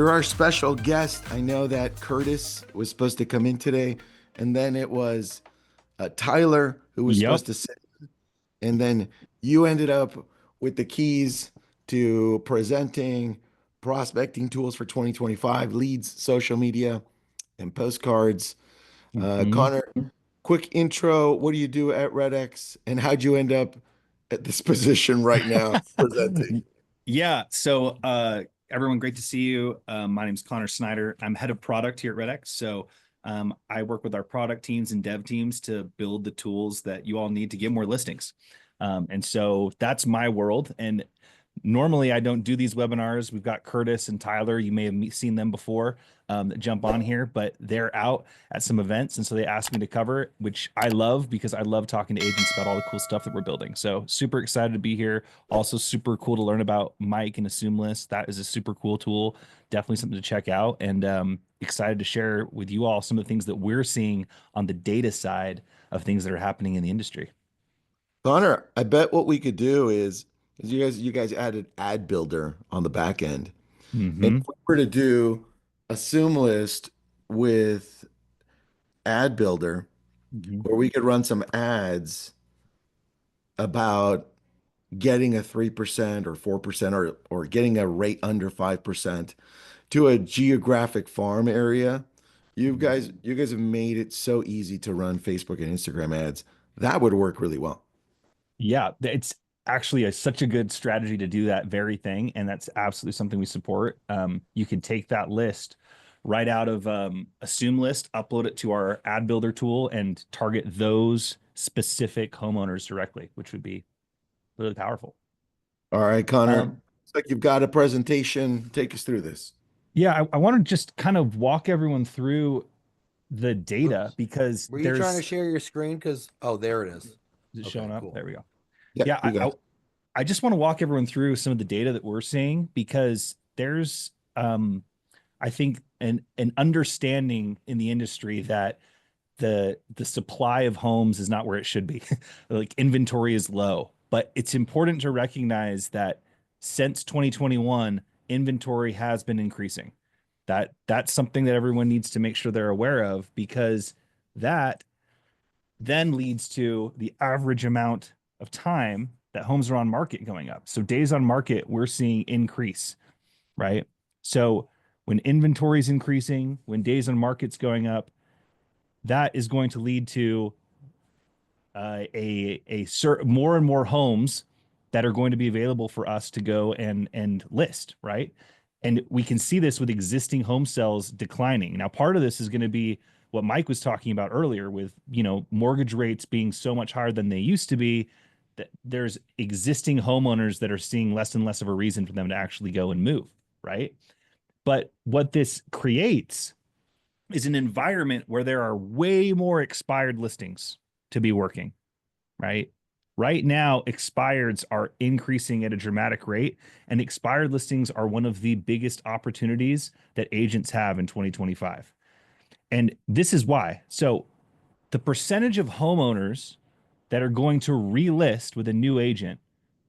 You're our special guest. I know that Curtis was supposed to come in today, and then it was Tyler who was Yep. supposed to sit, and then you ended up with the keys to presenting prospecting tools for 2025, leads, social media, and postcards. hmm Connor, quick intro. What do you do at RedX, and how'd you end up at this position right now presenting? Yeah. Everyone, great to see you. My name is Connor Snyder. I'm head of product here at RedX. I work with our product teams and dev teams to build the tools that you all need to get more listings. That's my world. And normally I don't do these webinars. We've got Curtis and Tyler. You may have seen them before that jump on here, but they're out at some events. And so they asked me to cover it, which I love because I love talking to agents about all the cool stuff that we're building. So super excited to be here. Also super cool to learn about Mike and Assume List. That is a super cool tool. Definitely something to check out. And excited to share with you all some of the things that we're seeing on the data side of things that are happening in the industry. Connor, I bet what we could do is you guys added ad builder on the back end. And hmm if we were to do assume list with ad builder, hmm where we could run some ads about getting a 3% or 4% or getting a rate under 5% to a geographic farm area. You guys have made it so easy to run Facebook and Instagram ads. That would work really well. Yeah, it's actually such a good strategy to do that very thing, and that's absolutely something we support. You can take that list right out of Assume List, upload it to our ad builder tool, and target those specific homeowners directly, which would be really powerful. All right, Connor. Um, It's like you've got a presentation. Take us through this. yeah, I want to just kind of walk everyone through the data Oops. because Were you trying to there's share your screen? Oh, there it is. is it Okay, showing up? cool. There we go. Yeah, Yeah, we got it. I just want to walk everyone through some of the data that we're seeing because there's I think an understanding in the industry that the supply of homes is not where it should be. Like inventory is low, but it's important to recognize that since 2021, inventory has been increasing. That's something that everyone needs to make sure they're aware of because that then leads to the average amount of time that homes are on market going up. So days on market, we're seeing increase, right? So when inventory is increasing, when days on market's going up, that is going to lead to more and more homes that are going to be available for us to go and list, right? And we can see this with existing home sales declining. Now, part of this is going to be what Mike was talking about earlier with, mortgage rates being so much higher than they used to be, that there's existing homeowners that are seeing less and less of a reason for them to actually go and move, right? But what this creates is an environment where there are way more expired listings to be working, right? Right now, expireds are increasing at a dramatic rate, and expired listings are one of the biggest opportunities that agents have in 2025. And this is why. So, the percentage of homeowners that are going to relist with a new agent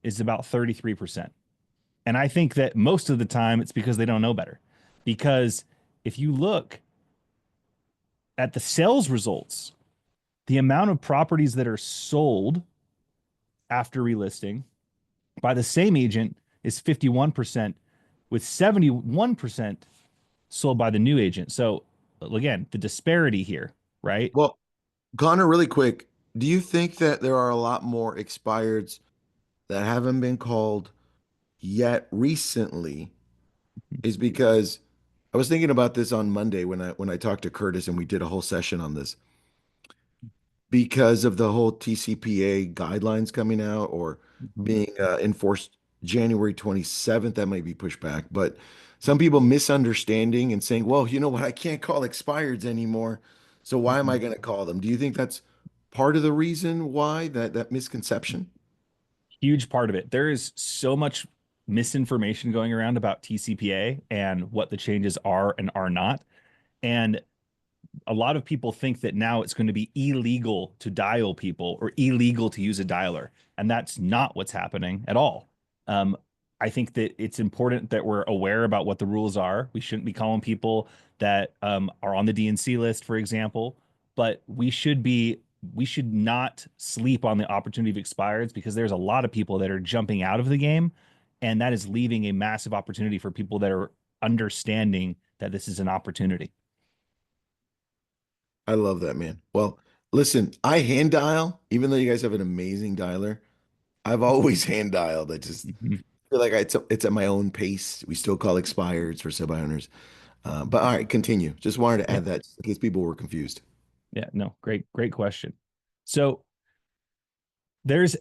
is about 33%. And I think that most of the time it's because they don't know better. Because if you look at the sales results, the amount of properties that are sold after relisting by the same agent is 51%, with 71% sold by the new agent. So again, the disparity here, right? Well, Connor, really quick, do you think that there are a lot more expireds that haven't been called yet recently? Is because I was thinking about this on Monday when I talked to Curtis and we did a whole session on this because of the whole TCPA guidelines coming out or Mhm. being enforced January 27th. That might be pushed back, but some people misunderstanding and saying, well, you know what, I can't call expireds anymore. So why am I Mhm. going to call them? Do you think that's part of the reason why that misconception? Huge part of it. There is so much misinformation going around about TCPA and what the changes are and are not. And a lot of people think that now it's going to be illegal to dial people or illegal to use a dialer. And that's not what's happening at all. Um, I think that it's important that we're aware about what the rules are. We shouldn't be calling people that are on the DNC list, for example, but we should not sleep on the opportunity of expireds because there's a lot of people that are jumping out of the game, and that is leaving a massive opportunity for people that are understanding that this is an opportunity. I love that, man. Well, listen, I hand dial, even though you guys have an amazing dialer. I've always hand dialed. I just Mhm. feel like it's at my own pace. We still call expireds for sub owners. But all right, continue. Just wanted to Yeah, add that in case people were confused. yeah, no, great question. So there's,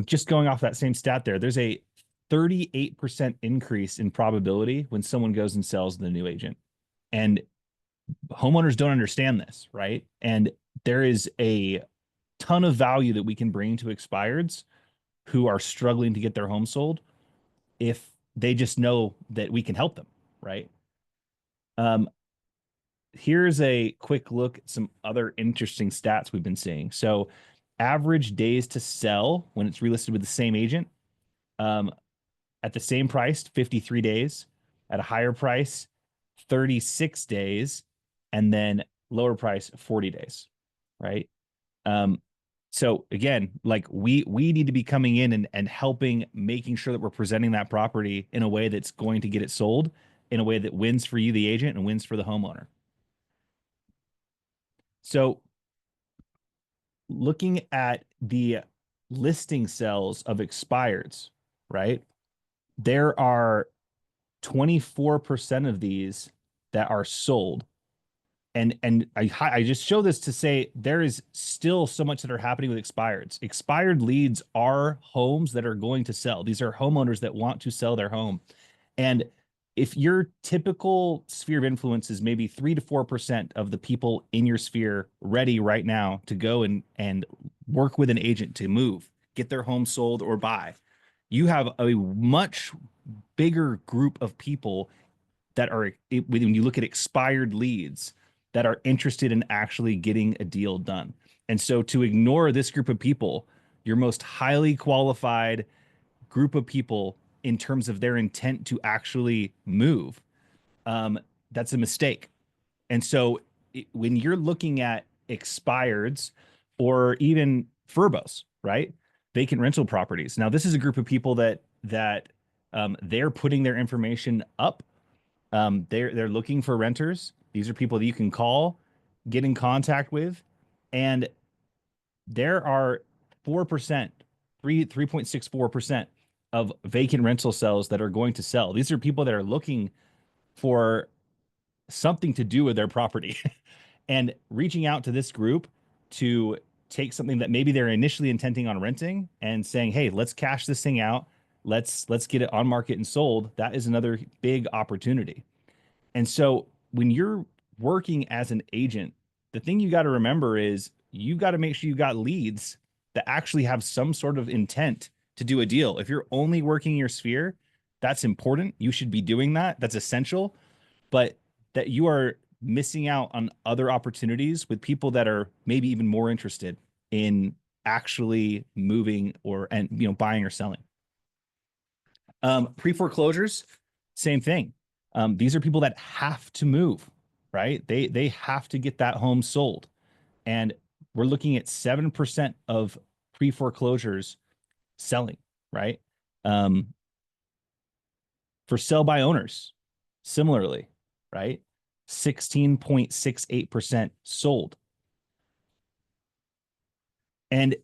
just going off that same stat there, there's a 38% increase in probability when someone goes and sells the new agent. And homeowners don't understand this, right? And there is a ton of value that we can bring to expireds who are struggling to get their home sold if they just know that we can help them, right? Um, Here's a quick look at some other interesting stats we've been seeing. So, average days to sell when it's relisted with the same agent, um, at the same price, 53 days, at a higher price, 36 days, and then lower price, 40 days, right? Um, so again, like we need to be coming in and helping, making sure that we're presenting that property in a way that's going to get it sold in a way that wins for you, the agent, and wins for the homeowner. So looking at the listing sales of expireds, right? There are 24% of these that are sold. And I just show this to say there is still so much that are happening with expireds. Expired leads are homes that are going to sell. These are homeowners that want to sell their home. And if your typical sphere of influence is maybe 3 to 4% of the people in your sphere ready right now to go and work with an agent to move, get their home sold or buy, you have a much bigger group of people that are, when you look at expired leads, that are interested in actually getting a deal done. And so to ignore this group of people, your most highly qualified group of people in terms of their intent to actually move, um, that's a mistake. And so when you're looking at expireds or even furbos, right? Vacant rental properties. Now, this is a group of people that they're putting their information up. They're looking for renters. These are people that you can call, get in contact with, and there are 4%, 3.64% of vacant rental sales that are going to sell. These are people that are looking for something to do with their property and reaching out to this group to take something that maybe they're initially intending on renting and saying, "Hey, let's cash this thing out. Let's get it on market and sold." That is another big opportunity. And so when you're working as an agent, the thing you got to remember is you got to make sure you got leads that actually have some sort of intent to do a deal. If you're only working your sphere, that's important. You should be doing that. That's essential. But that you are missing out on other opportunities with people that are maybe even more interested in actually moving or and buying or selling. Pre-foreclosures, same thing. These are people that have to move, right? They have to get that home sold. And we're looking at 7% of pre-foreclosures selling, right? Um, for sell by owners, similarly, right? 16.68% sold. And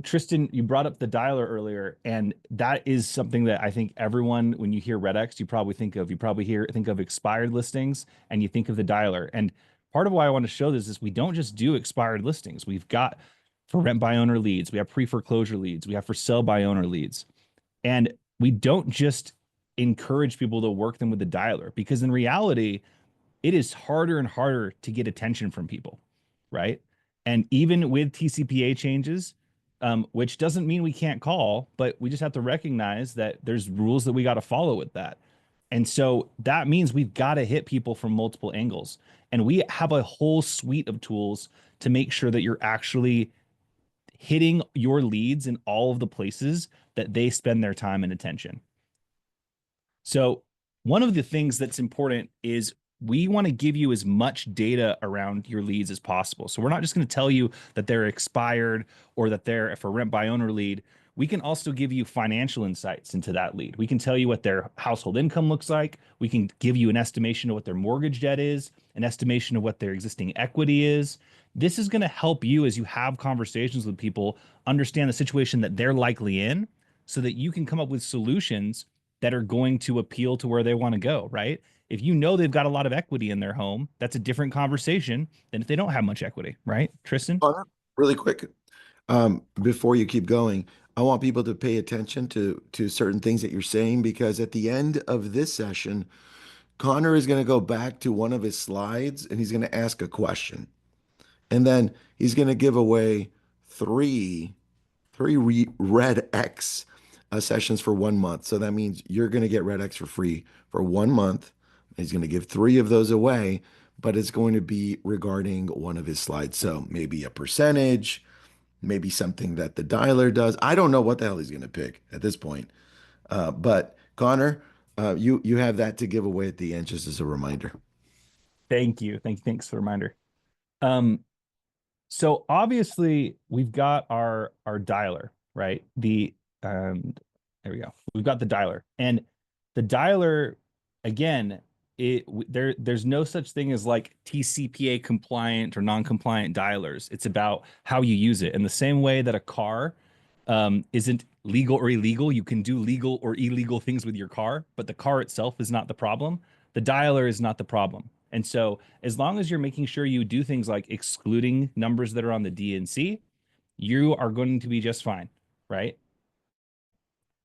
Tristan, you brought up the dialer earlier, and that is something that I think everyone, when you hear Red X, you probably think of. You probably think of expired listings, and you think of the dialer. And part of why I want to show this is we don't just do expired listings. We've got for rent by owner leads, we have pre-foreclosure leads, we have for sell by owner leads, and we don't just encourage people to work them with the dialer because in reality, it is harder and harder to get attention from people, right? And even with TCPA changes, which doesn't mean we can't call, but we just have to recognize that there's rules that we got to follow with that. And so that means we've got to hit people from multiple angles. And we have a whole suite of tools to make sure that you're actually hitting your leads in all of the places that they spend their time and attention. So one of the things that's important is we want to give you as much data around your leads as possible. So we're not just going to tell you that they're expired or that they're if a rent by owner lead. We can also give you financial insights into that lead. We can tell you what their household income looks like. We can give you an estimation of what their mortgage debt is, an estimation of what their existing equity is. This is going to help you as you have conversations with people understand the situation that they're likely in so that you can come up with solutions that are going to appeal to where they want to go, right? If you know they've got a lot of equity in their home, that's a different conversation than if they don't have much equity, right? Tristan? Connor, really quick, before you keep going, I want people to pay attention to certain things that you're saying because at the end of this session, Connor is going to go back to one of his slides and he's going to ask a question. And then he's going to give away three Red X sessions for 1 month. So that means you're going to get Red X for free for 1 month. He's going to give three of those away, but it's going to be regarding one of his slides. So maybe a percentage, maybe something that the dialer does. I don't know what the hell he's going to pick at this point. But Connor, you have that to give away at the end, just as a reminder. Thank you. Thanks for the reminder. Um, so obviously we've got our dialer, right? There we go. We've got the dialer. And the dialer, again, there's no such thing as like TCPA compliant or non-compliant dialers. It's about how you use it. In the same way that a car isn't legal or illegal, you can do legal or illegal things with your car, but the car itself is not the problem. The dialer is not the problem. And so as long as you're making sure you do things like excluding numbers that are on the DNC, you are going to be just fine, right?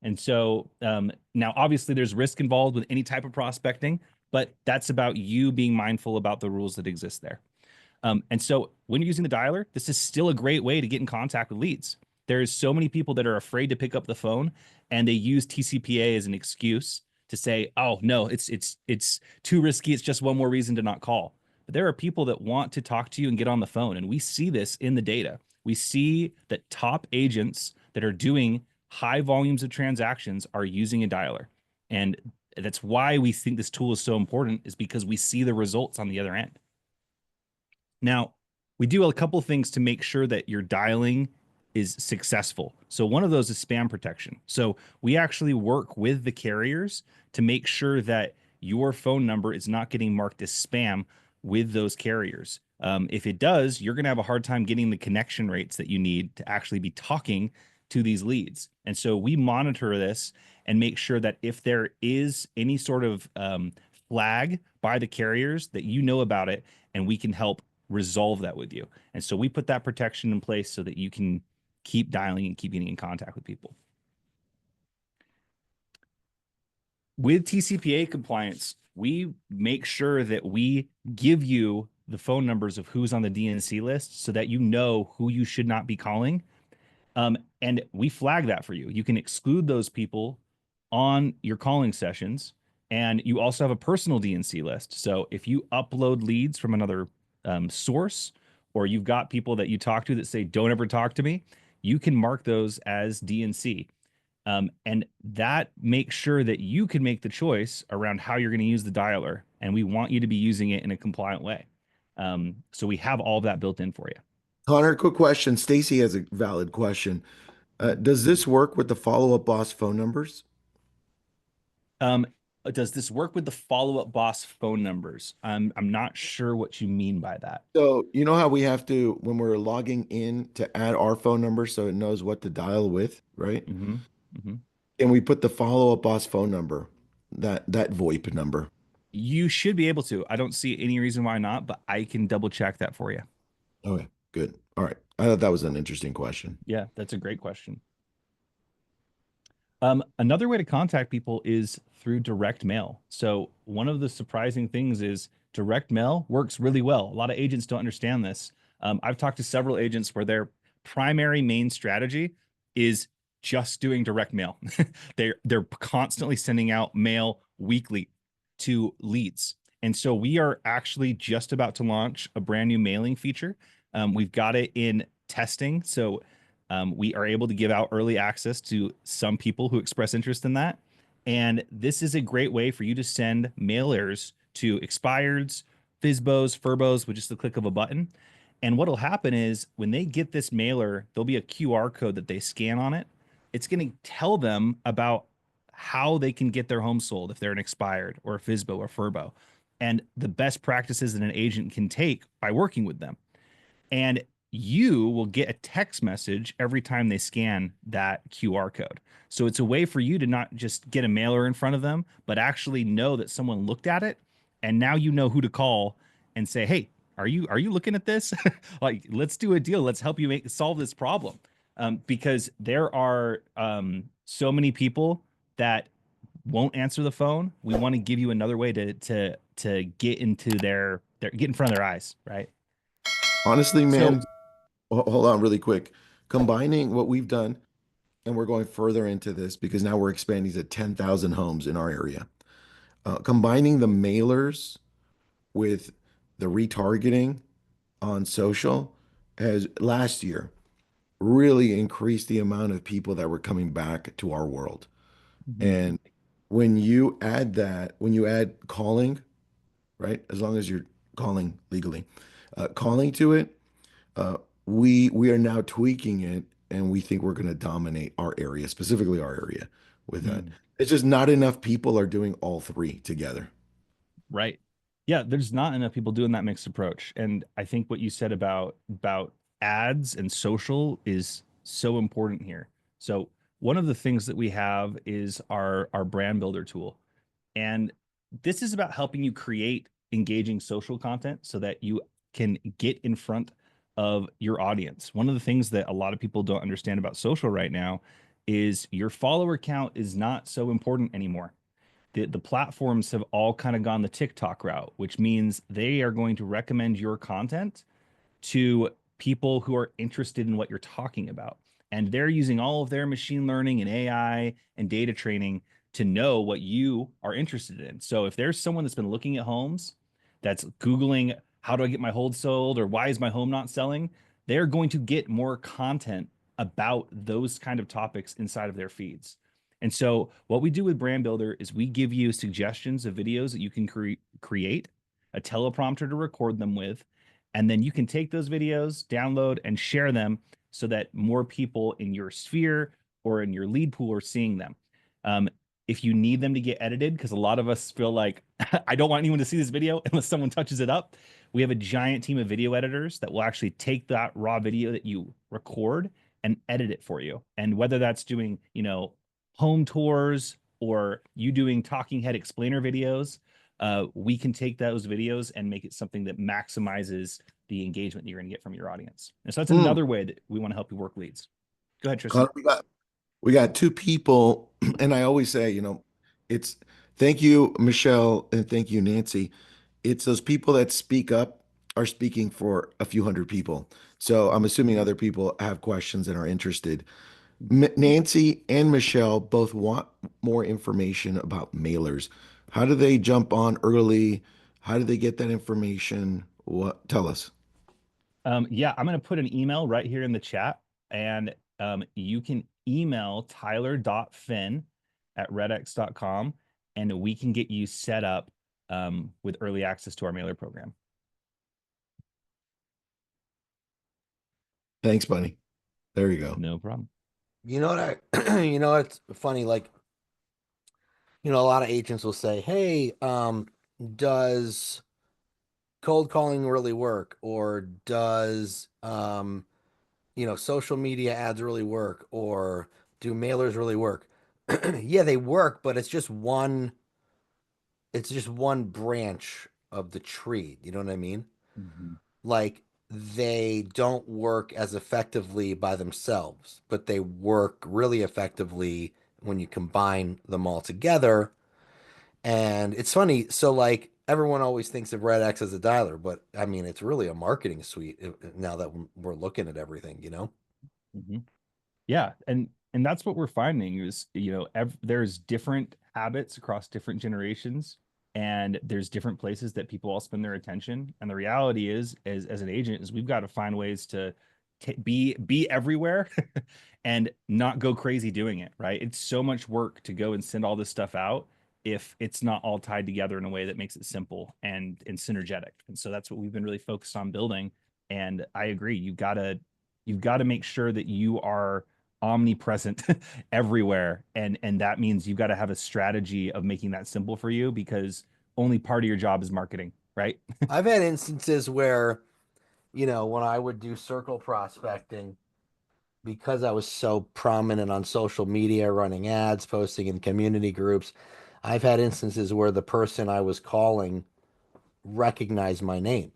And so now, obviously, there's risk involved with any type of prospecting, but that's about you being mindful about the rules that exist there. And so when you're using the dialer, this is still a great way to get in contact with leads. There's so many people that are afraid to pick up the phone and they use TCPA as an excuse to say, oh no, it's too risky. It's just one more reason to not call. But there are people that want to talk to you and get on the phone. And we see this in the data. We see that top agents that are doing high volumes of transactions are using a dialer. And that's why we think this tool is so important, is because we see the results on the other end. Now, we do a couple of things to make sure that your dialing is successful. So one of those is spam protection. So we actually work with the carriers to make sure that your phone number is not getting marked as spam with those carriers. If it does, you're going to have a hard time getting the connection rates that you need to actually be talking to these leads. And so we monitor this and make sure that if there is any sort of flag by the carriers, that you know about it and we can help resolve that with you. And so we put that protection in place so that you can keep dialing and keep getting in contact with people. With TCPA compliance, we make sure that we give you the phone numbers of who's on the DNC list so that you know who you should not be calling. And we flag that for you. You can exclude those people on your calling sessions. And you also have a personal DNC list. So if you upload leads from another source, or you've got people that you talk to that say, don't ever talk to me, you can mark those as DNC. And that makes sure that you can make the choice around how you're going to use the dialer. And we want you to be using it in a compliant way. So we have all of that built in for you. Connor, quick question. Stacy has a valid question. Does this work with the follow-up boss phone numbers? Um, does this work with the follow-up boss phone numbers? I'm not sure what you mean by that. So you know how we have to, when we're logging in, to add our phone number so it knows what to dial with, right? Mm-hmm. Mm-hmm. And we put the follow-up boss phone number, that VoIP number. You should be able to. I don't see any reason why not, but I can double check that for you. Okay, good. All right. I thought that was an interesting question. Yeah, that's a great question. Another way to contact people is through direct mail. So one of the surprising things is direct mail works really well. A lot of agents don't understand this. I've talked to several agents where their primary main strategy is just doing direct mail. They're constantly sending out mail weekly to leads. And so we are actually just about to launch a brand new mailing feature. We've got it in testing. So We are able to give out early access to some people who express interest in that. And this is a great way for you to send mailers to expireds, FISBOs, FURBOs with just the click of a button. And what'll happen is when they get this mailer, there'll be a QR code that they scan on it. It's going to tell them about how they can get their home sold if they're an expired or a FISBO or FURBO, and the best practices that an agent can take by working with them. And you will get a text message every time they scan that QR code. So it's a way for you to not just get a mailer in front of them, but actually know that someone looked at it, and now you know who to call and say, "Hey, are you looking at this? Like, let's do a deal. Let's help you solve this problem." Because there are so many people that won't answer the phone. We want to give you another way to get into their get in front of their eyes, right? Honestly, So man, hold on really quick. Combining what we've done, and we're going further into this because now we're expanding to 10,000 homes in our area. Combining the mailers with the retargeting on social has last year really increased the amount of people that were coming back to our world. Mhm. And when you add that, when you add calling, right, as long as you're calling legally, calling to it, uh, we are now tweaking it, and we think we're going to dominate our area, specifically our area, with that. Mm. It's just not enough people are doing all three together. Right. Yeah, there's not enough people doing that mixed approach. And I think what you said about ads and social is so important here. So one of the things that we have is our brand builder tool. And this is about helping you create engaging social content so that you can get in front of your audience. One of the things that a lot of people don't understand about social right now is your follower count is not so important anymore. The platforms have all kind of gone the TikTok route, which means they are going to recommend your content to people who are interested in what you're talking about. And they're using all of their machine learning and AI and data training to know what you are interested in. So if there's someone that's been looking at homes, that's Googling, how do I get my hold sold, or why is my home not selling? They're going to get more content about those kind of topics inside of their feeds. And so what we do with Brand Builder is we give you suggestions of videos that you can create, a teleprompter to record them with, and then you can take those videos, download, and share them so that more people in your sphere or in your lead pool are seeing them. Um, if you need them to get edited, because a lot of us feel like I don't want anyone to see this video unless someone touches it up, we have a giant team of video editors that will actually take that raw video that you record and edit it for you. And whether that's doing, home tours or you doing talking head explainer videos, we can take those videos and make it something that maximizes the engagement that you're going to get from your audience. And so that's Hmm. another way that we want to help you work leads. Go ahead, Tristan. Connor, we got two people, and I always say, it's thank you, Michelle, and thank you, Nancy. It's those people that speak up are speaking for a few hundred people. So I'm assuming other people have questions and are interested. Nancy and Michelle both want more information about mailers. How do they jump on early? How do they get that information? What? Tell us. Yeah, I'm going to put an email right here in the chat, and you can email tyler.finn@redx.com, and we can get you set up with early access to our mailer program. Thanks, buddy. There you go. No problem. You know what it's funny, like, a lot of agents will say, "Hey, does cold calling really work? Or does social media ads really work? Or do mailers really work?" Yeah, they work, but it's just one branch of the tree. You know what I mean? Mhm. Like, they don't work as effectively by themselves, but they work really effectively when you combine them all together. And it's funny, so like everyone always thinks of Red X as a dialer, but I mean it's really a marketing suite now that we're looking at everything. Mhm. Yeah, and that's what we're finding is, there's different habits across different generations, and there's different places that people all spend their attention. And the reality is, as an agent, is we've got to find ways to be everywhere and not go crazy doing it, right? It's so much work to go and send all this stuff out if it's not all tied together in a way that makes it simple and synergetic. And so that's what we've been really focused on building. And I agree, you've got to make sure that you are omnipresent everywhere. And that means you've got to have a strategy of making that simple for you, because only part of your job is marketing, right? I've had instances where, when I would do circle prospecting, because I was so prominent on social media, running ads, posting in community groups, I've had instances where the person I was calling recognized my name.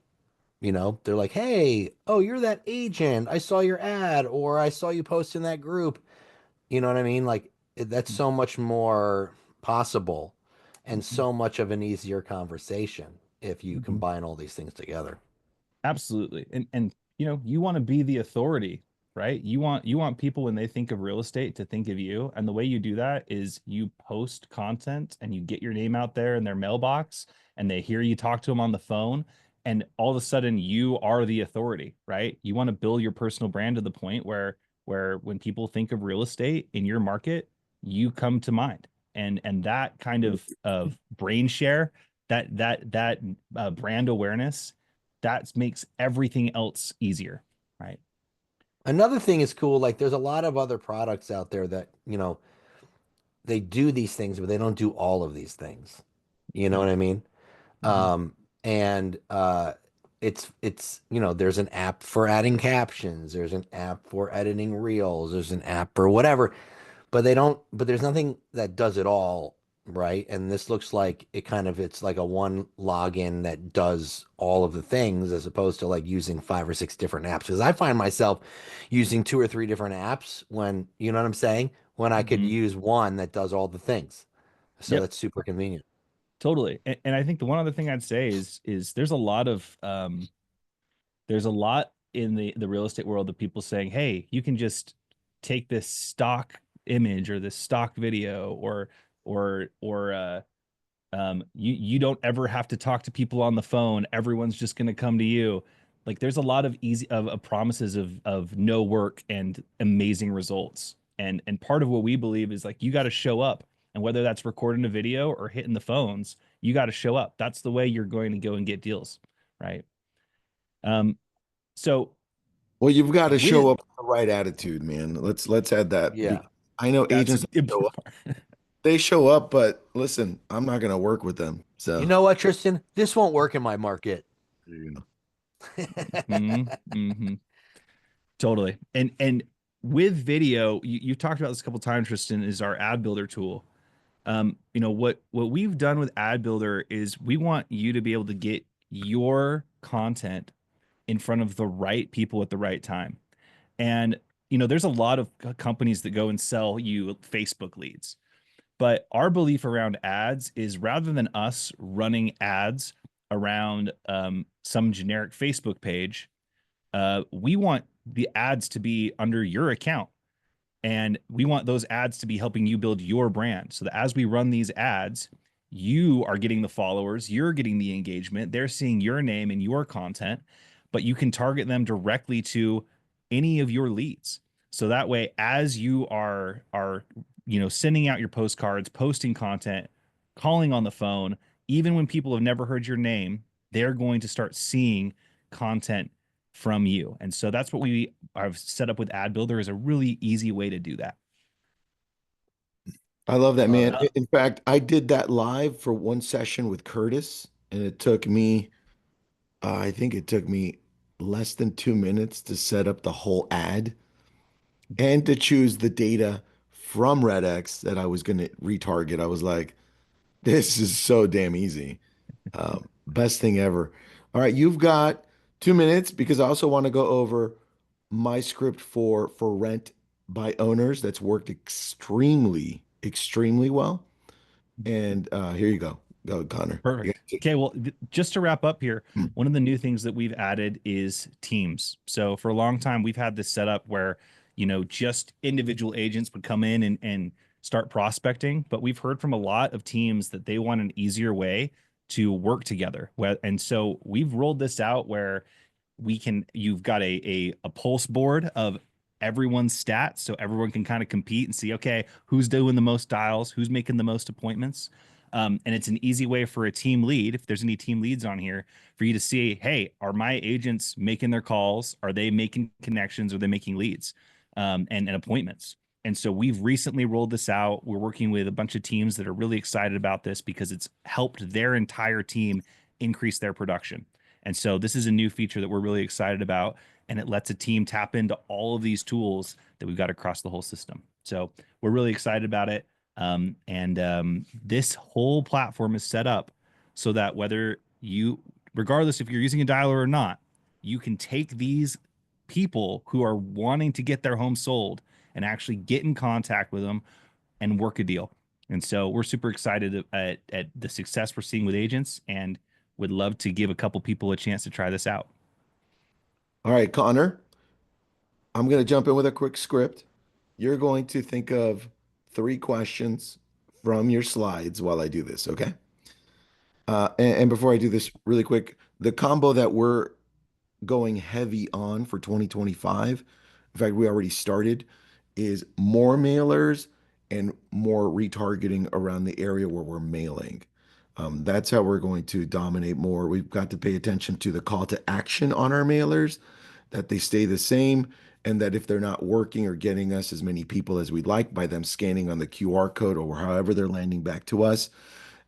They're like, "Hey, oh, you're that agent. I saw your ad, or I saw you post in that group." You know what I mean? Like, that's so much more possible and so much of an easier conversation if you Mhm. combine all these things together. Absolutely. And you want to be the authority, right? You want people when they think of real estate to think of you. And the way you do that is you post content and you get your name out there in their mailbox, and they hear you talk to them on the phone, and all of a sudden you are the authority, right? You want to build your personal brand to the point where when people think of real estate in your market, you come to mind. And that kind of brain share, that brand awareness, that makes everything else easier, right? Another thing is cool, like there's a lot of other products out there that, they do these things, but they don't do all of these things. You know Yeah. what I mean? Mhm. And there's an app for adding captions, there's an app for editing reels, there's an app for whatever, but there's nothing that does it all, right? And this looks like it's like a one login that does all of the things, as opposed to like using 5 or 6 different apps. Because I find myself using 2 or 3 different apps when, you know what I'm saying? When I could Mhm. use one that does all the things. So Yep, that's super convenient. totally. And I think the one other thing I'd say is there's a lot in the real estate world of people saying, hey, you can just take this stock image or this stock video, or you don't ever have to talk to people on the phone. Everyone's just going to come to you. Like, there's a lot of easy of promises of no work and amazing results. And part of what we believe is, like, you got to show up, and whether that's recording a video or hitting the phones, you got to show up. That's the way you're going to go and get deals, right? Um, so Well, you've got to show with up with the right attitude, man. Let's add that. Yeah. I know that's agents an that show up. important part. They show up, but listen, I'm not going to work with them. You So, know what, Tristan? This won't work in my market. you know. Mhm, mhm. Totally. And with video, you've talked about this a couple times, Tristan, is our ad builder tool. What we've done with ad builder is we want you to be able to get your content in front of the right people at the right time. And there's a lot of companies that go and sell you Facebook leads. But our belief around ads is, rather than us running ads around some generic Facebook page, we want the ads to be under your account, and we want those ads to be helping you build your brand, so that as we run these ads, you are getting the followers, you're getting the engagement, they're seeing your name and your content, but you can target them directly to any of your leads. So that way, as you are sending out your postcards, posting content, calling on the phone, even when people have never heard your name, they're going to start seeing content from you. And so that's what we have set up with Ad Builder, is a really easy way to do that. I love that, Love man. it. In fact, I did that live for one session with Curtis, and it took me, I think it took me less than 2 minutes to set up the whole ad and to choose the data from RedX that I was going to retarget. I was like, this is so damn easy. Best thing ever. All right, you've got 2 minutes because I also want to go over my script for rent by owners that's worked extremely, extremely well. And here you go. Go, Connor. You Perfect. got it. Okay, well, just to wrap up here, one of the new things that we've added is teams. So for a long time, we've had this set up where, just individual agents would come in and start prospecting, but we've heard from a lot of teams that they want an easier way to work together. And so we've rolled this out where you've got a pulse board of everyone's stats, so everyone can kind of compete and see, okay, who's doing the most dials, who's making the most appointments. And it's an easy way for a team lead, if there's any team leads on here, for you to see, hey, are my agents making their calls? Are they making connections? Are they making leads and appointments? And so we've recently rolled this out. We're working with a bunch of teams that are really excited about this because it's helped their entire team increase their production. And so this is a new feature that we're really excited about, and it lets a team tap into all of these tools that we've got across the whole system. So we're really excited about it. This whole platform is set up so that regardless if you're using a dialer or not, you can take these people who are wanting to get their home sold and actually get in contact with them and work a deal. And so we're super excited at the success we're seeing with agents, and would love to give a couple people a chance to try this out. All right, Connor, I'm going to jump in with a quick script. You're going to think of 3 questions from your slides while I do this, okay? And before I do this really quick, the combo that we're going heavy on for 2025, in fact, we already started, is more mailers and more retargeting around the area where we're mailing. That's how we're going to dominate more. We've got to pay attention to the call to action on our mailers, that they stay the same, and that if they're not working or getting us as many people as we'd like by them scanning on the QR code or however they're landing back to us,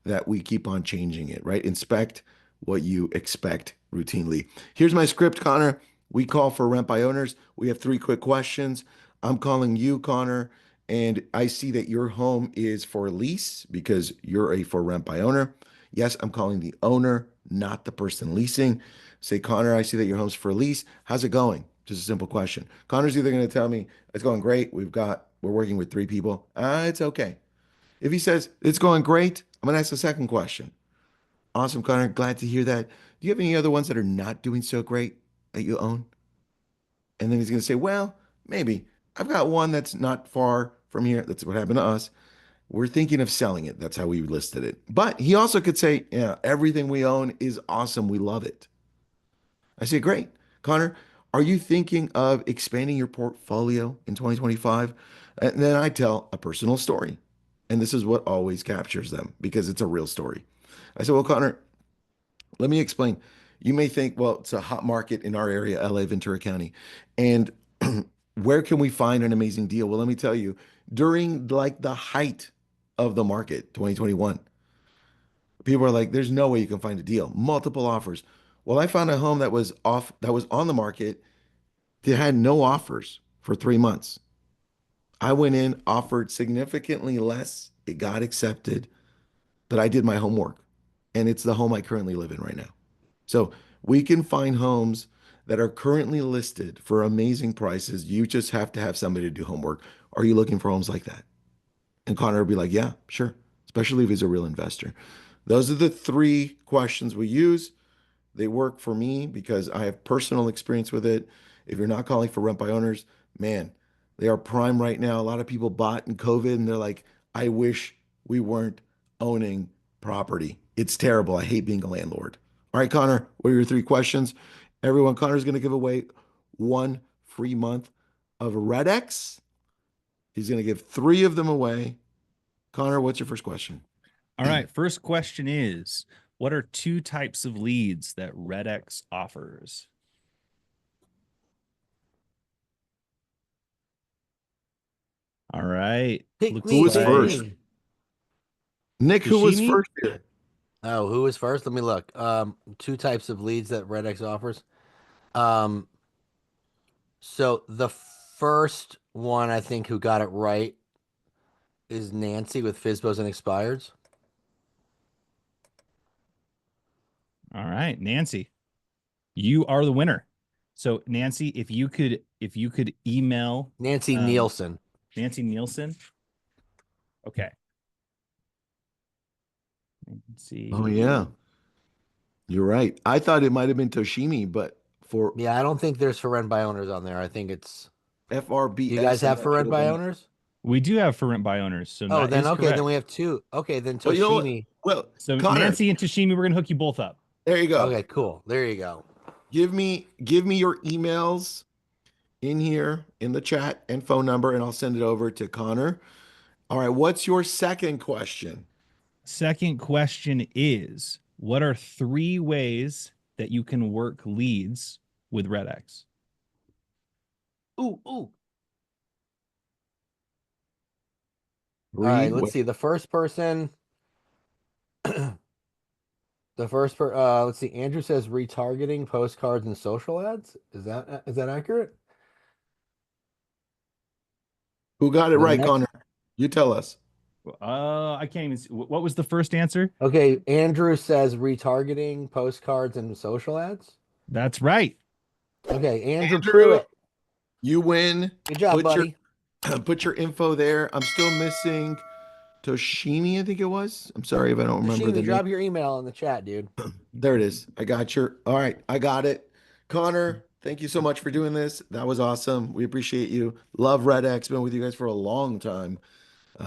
that we keep on changing it, right? Inspect what you expect routinely. Here's my script, Connor. We call for rent by owners. We have 3 quick questions. I'm calling you, Connor, and I see that your home is for lease because you're a for rent by owner. Yes, I'm calling the owner, not the person leasing. Say, Connor, I see that your home's for lease. How's it going? Just a simple question. Connor's either going to tell me it's going great. We're working with 3 people. It's okay. If he says it's going great, I'm going to ask the second question. Awesome, Connor. Glad to hear that. Do you have any other ones that are not doing so great that you own? And then he's going to say, well, maybe. I've got one that's not far from here. That's what happened to us. We're thinking of selling it. That's how we listed it. But he also could say, yeah, everything we own is awesome. We love it. I say, great. Connor, are you thinking of expanding your portfolio in 2025? And then I tell a personal story. And this is what always captures them because it's a real story. I said, well, Connor, let me explain. You may think, well, it's a hot market in our area, LA, Ventura County. And where can we find an amazing deal? Well, let me tell you, during like the height of the market, 2021, people are like, there's no way you can find a deal. Multiple offers. Well, I found a home that was on the market that had no offers for 3 months. I went in, offered significantly less. It got accepted, but I did my homework. And it's the home I currently live in right now. So we can find homes that are currently listed for amazing prices. You just have to have somebody to do homework. Are you looking for homes like that? And Connor would be like, yeah, sure. Especially if he's a real investor. Those are the 3 questions we use. They work for me because I have personal experience with it. If you're not calling for rent by owners, man, they are prime right now. A lot of people bought in COVID and they're like, I wish we weren't owning property. It's terrible. I hate being a landlord. All right, Connor, what are your 3 questions? Everyone, Connor's going to give away 1 free month of RedX. He's going to give 3 of them away. Connor, what's your first question? All right. First question is, what are 2 types of leads that RedX offers? All right. Pick Looks me, Who was pick first? me. Nick, who was Yoshimi? first here? Oh, who was first? Let me look. 2 types of leads that RedX offers. Um, so the first one I think who got it right is Nancy with Fizbos and Expireds. All right, Nancy, you are the winner. So Nancy, if you could email Nancy um, Nielsen. Nancy Nielsen. Okay. Nancy. Oh, yeah. You're right. I thought it might have been Toshimi, but for Yeah, I don't think there's for rent by owners on there. I think it's. Do you guys FRBS, and have that for should rent have by been. owners? We do have for rent by owners, so Oh, that then is okay, then we correct. have 2. Okay, then Well, you know what? Toshimi. Well, So Connor, Nancy and Toshimi, we're gonna hook you both up. there you go. Okay, cool. There you go. Give me your emails in here in the chat and phone number, and I'll send it over to Connor. All right, what's your second question? Second question is, what are 3 ways that you can work leads with RedX? Ooh, ooh. All Three. right, let's see. The first person, let's see. Andrew says retargeting postcards and social ads. Is that accurate? Who got it The right, next, Connor? You tell us. I can't even see. What was the first answer? okay, Andrew says retargeting postcards and social ads. That's right. Okay, Andrew Andrew, Pruitt. you win. Good job, Put your buddy. put your info there. I'm still missing Toshimi, I think it was. I'm sorry if I don't remember the Hashimi, name. drop your email in the chat, dude. There it is. I got your. All right, I got it. Connor, thank you so much for doing this. That was awesome. We appreciate you. Love Red X. Been with you guys for a long time.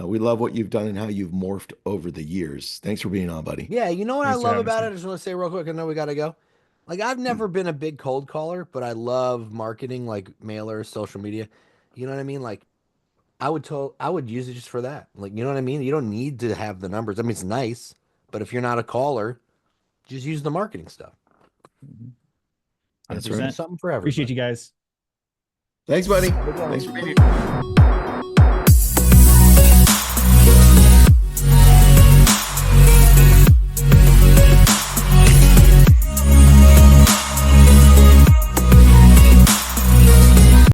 We love what you've done and how you've morphed over the years. Thanks for being on, buddy. Yeah, you know what I Thanks for love having us, about it? I man. just want to say real quick. I know we gotta go. Like I've never been a big cold caller, but I love marketing, like mailers, social media. You know what I mean? Like I would use it just for that. Like you know what I mean? You don't need to have the numbers. I mean, it's nice, but if you're not a caller, just use the marketing stuff. That's right. 100%. Something for Appreciate everybody. you guys. Thanks, buddy. Have a good Thanks for one. being here.